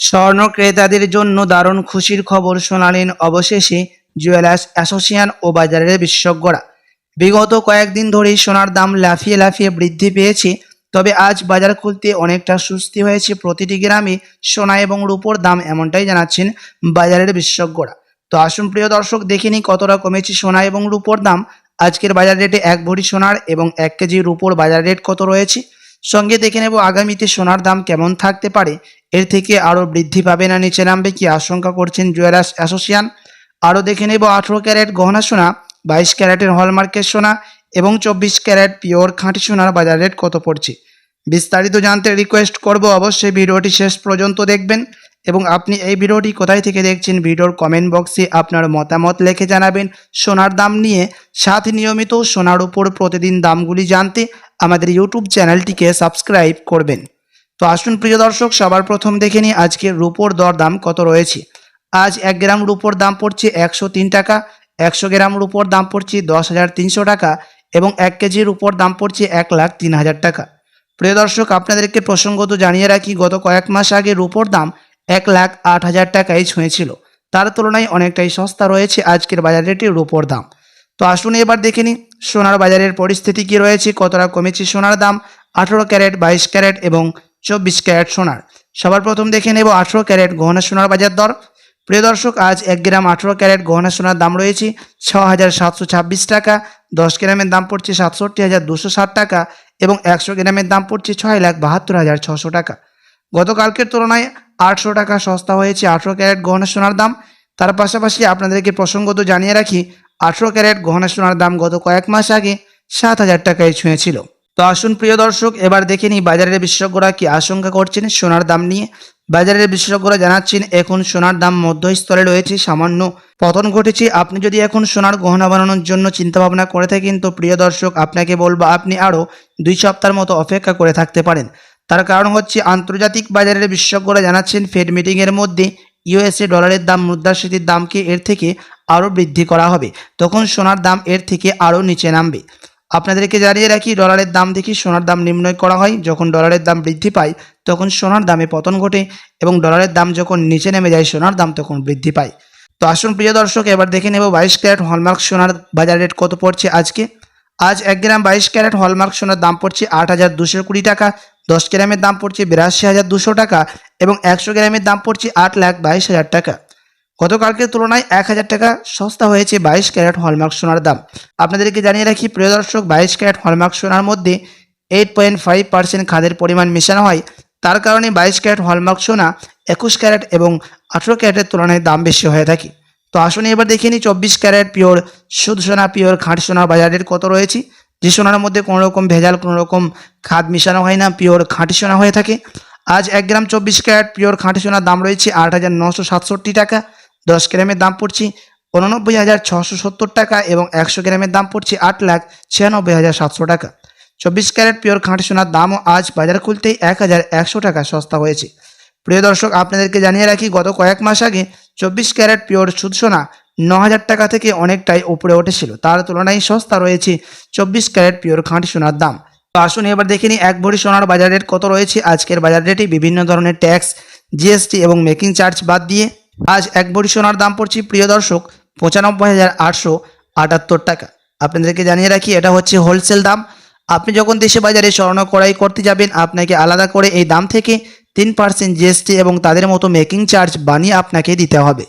স্বর্ণ ক্রেতাদের জন্য দারুণ খুশির খবর শোনালেন অবশেষে জুয়েলার্স অ্যাসোসিয়েশন ও বাজারের বিশেষজ্ঞরা। বিগত কয়েকদিন ধরেই সোনার দাম লাফিয়ে লাফিয়ে বৃদ্ধি পেয়েছে, তবে আজ বাজার খুলতে অনেকটা সুস্থি হয়েছে প্রতিটি গ্রামে সোনা এবং রূপোর দাম, এমনটাই জানাচ্ছেন বাজারের বিশেষজ্ঞরা। তো আসুন প্রিয় দর্শক, দেখে নিই কতটা কমেছে সোনা এবং রূপোর দাম। আজকের বাজার রেটে 1 ভরি সোনার এবং 1 কেজি রূপোর বাজার রেট কত রয়েছে, সঙ্গে দেখে নেব আগামীতে সোনার দাম কেমন থাকতে পারে, এর থেকে আরও বৃদ্ধি পাবে না নিচে নামবে কি আশঙ্কা করছেন জুয়েলার্স অ্যাসোসিয়েশন। আরও দেখে নেব 18 ক্যারেট গহনা সোনা, 22 ক্যারেটের হলমার্কের সোনা এবং 24 ক্যারেট পিওর খাঁটি সোনার বাজার রেট কত পড়ছে। বিস্তারিত জানতে রিকোয়েস্ট করব অবশ্যই ভিডিওটি শেষ পর্যন্ত দেখবেন, এবং আপনি এই ভিডিওটি কোথায় থেকে দেখছেন ভিডিওর কমেন্ট বক্সে আপনার মতামত লিখে জানাবেন সোনার দাম নিয়ে। সাথে নিয়মিত সোনার উপর প্রতিদিন দামগুলি জানতে আমাদের ইউটিউব চ্যানেলটিকে সাবস্ক্রাইব করবেন। তো আসুন প্রিয় দর্শক, সবার প্রথম দেখে নিই আজকের রূপোর দর দাম কত রয়েছে। আজ 1 গ্রাম রূপোর দাম পড়ছে 103 টাকা, 100 গ্রাম রূপোর দাম পড়ছে 10,300 টাকা এবং 1 কেজির রূপোর দাম পড়ছে 1,03,000 টাকা। প্রিয় দর্শক, আপনাদেরকে প্রসঙ্গত জানিয়ে রাখি, গত কয়েক মাস আগে রূপোর দাম 1,08,000 টাকায় ছুঁয়েছিল। তার তুলনায় অনেকটাই সস্তা রয়েছে আজকের বাজার রেটে রূপোর দাম। তো আসুন এবার দেখে নিই সোনার বাজারের পরিস্থিতি কি রয়েছে, কতটা কমেছে সোনার দাম 18 ক্যারেট, 22 ক্যারেট এবং 24 ক্যারেট সোনার। সবার প্রথম দেখে নেব 18 ক্যারেট গহনা সোনার বাজার দর। প্রিয় দর্শক, আজ 1 গ্রাম 18 ক্যারেট গহনা সোনার দাম রয়েছে 6,726 টাকা, 10 গ্রামের দাম পড়ছে 67,260 টাকা এবং 100 গ্রামের দাম পড়ছে 6,72,600 টাকা। গতকালকের তুলনায় 800 টাকা সস্তা হয়েছে 18 ক্যারেট গহনা সোনার দাম। তার পাশাপাশি আপনাদেরকে প্রসঙ্গত জানিয়ে রাখি, 18 ক্যারেট গহনা সোনার দাম গত কয়েক মাস আগে 7,000 টাকায় ছুঁয়েছিল। তো আসুন প্রিয় দর্শক, এবার দেখে নিই বাজারের বিশেষজ্ঞরা কি আশঙ্কা করছেন সোনার দাম নিয়ে। বাজারের বিশেষজ্ঞরা জানাচ্ছেন এখন সোনার দাম মধ্যস্তরে রয়েছে, সামান্য পতন ঘটেছে। আপনি যদি এখন সোনার গহনা বানানোর জন্য চিন্তাভাবনা করে থাকেন, তো প্রিয় দর্শক আপনাকে বলবো আপনি আরও 2 সপ্তাহের মতো অপেক্ষা করে থাকতে পারেন। তার কারণ হচ্ছে আন্তর্জাতিক বাজারের বিশেষজ্ঞরা জানাচ্ছেন ফেড মিটিংয়ের মধ্যে ইউএসএ ডলারের দাম, মুদ্রাস্ফীতির দামকে এর থেকে আরও বৃদ্ধি করা হবে, তখন সোনার দাম এর থেকে আরও নিচে নামবে। আপনাদেরকে জানিয়ে রাখি, ডলারের দাম দেখি সোনার দাম নির্ণয় করা হয়। যখন ডলারের দাম বৃদ্ধি পায় তখন সোনার দামে পতন ঘটে, এবং ডলারের দাম যখন নিচে নেমে যায় সোনার দাম তখন বৃদ্ধি পায়। তো আসুন প্রিয় দর্শক, এবার দেখে নেব 22 ক্যারেট হলমার্ক সোনার বাজার রেট কত পড়ছে আজকে। আজ 1 গ্রাম 22 ক্যারেট হলমার্ক সোনার দাম পড়ছে 8,220 টাকা, 10 গ্রামের দাম পড়ছে 82,200 টাকা এবং 100 গ্রামের দাম পড়ছে 8,22,000 টাকা। গতকালকের তুলনায় 1,000 টাকা সস্তা হয়েছে 22 ক্যারেট হলমার্ক সোনার দাম। আপনাদেরকে জানিয়ে রাখি প্রিয় দর্শক, 22 ক্যারেট হলমার্ক সোনার মধ্যে 8.5% খাদের পরিমাণ মেশানো হয়। তার কারণে 22 ক্যারেট হলমার্ক সোনা 21 ক্যারেট এবং 18 ক্যারেটের তুলনায় দাম বেশি হয়ে থাকে। তো আসুন এবার দেখে নিই 24 ক্যারেট পিওর শুদ্ধ সোনা, পিওর খাঁটি সোনার বাজার রেট কত রয়েছে। যে সোনার মধ্যে কোনো রকম ভেজাল, কোনো রকম খাদ মেশানো হয় না, পিওর খাঁটি সোনা হয়ে থাকে। আজ 1 গ্রাম 24 ক্যারেট পিওর খাঁটি সোনার দাম রয়েছে 8,967 টাকা, 10 গ্রামের দাম পড়ছে 89,670 টাকা এবং 100 গ্রামের দাম পড়ছে 8,96,700 টাকা। 24 ক্যারেট পিওর খাঁটি সোনার দামও আজ বাজার খুলতেই 1,100 টাকা সস্তা হয়েছে। প্রিয় দর্শক, আপনাদেরকে জানিয়ে রাখি, গত কয়েক মাস আগে 24 ক্যারেট পিওর শুদ্ধ সোনা 9,000 টাকা থেকে অনেকটাই উপরে উঠেছিল। তার তুলনায় সস্তা রয়েছে 24 ক্যারেট পিওর খাঁটি সোনার দাম। তো আসুন এবার দেখে নিই 1 ভরি সোনার বাজার রেট কত রয়েছে আজকের বাজার রেটে বিভিন্ন ধরনের ট্যাক্স, জিএসটি এবং মেকিং চার্জ বাদ দিয়ে। আজ 1 ভরি সোনার দাম পড়ছে প্রিয় দর্শক 95,878 টাকা। আপনাদেরকে জানিয়ে রাখি, এটা হচ্ছে হোলসেল দাম। আপনি যখন দেশে বাজারে স্বর্ণ ক্রয় করতে যাবেন, আপনাকে আলাদা করে এই দাম থেকে 3% জিএসটি এবং তাদের মতো মেকিং চার্জ বানিয়ে আপনাকে দিতে হবে।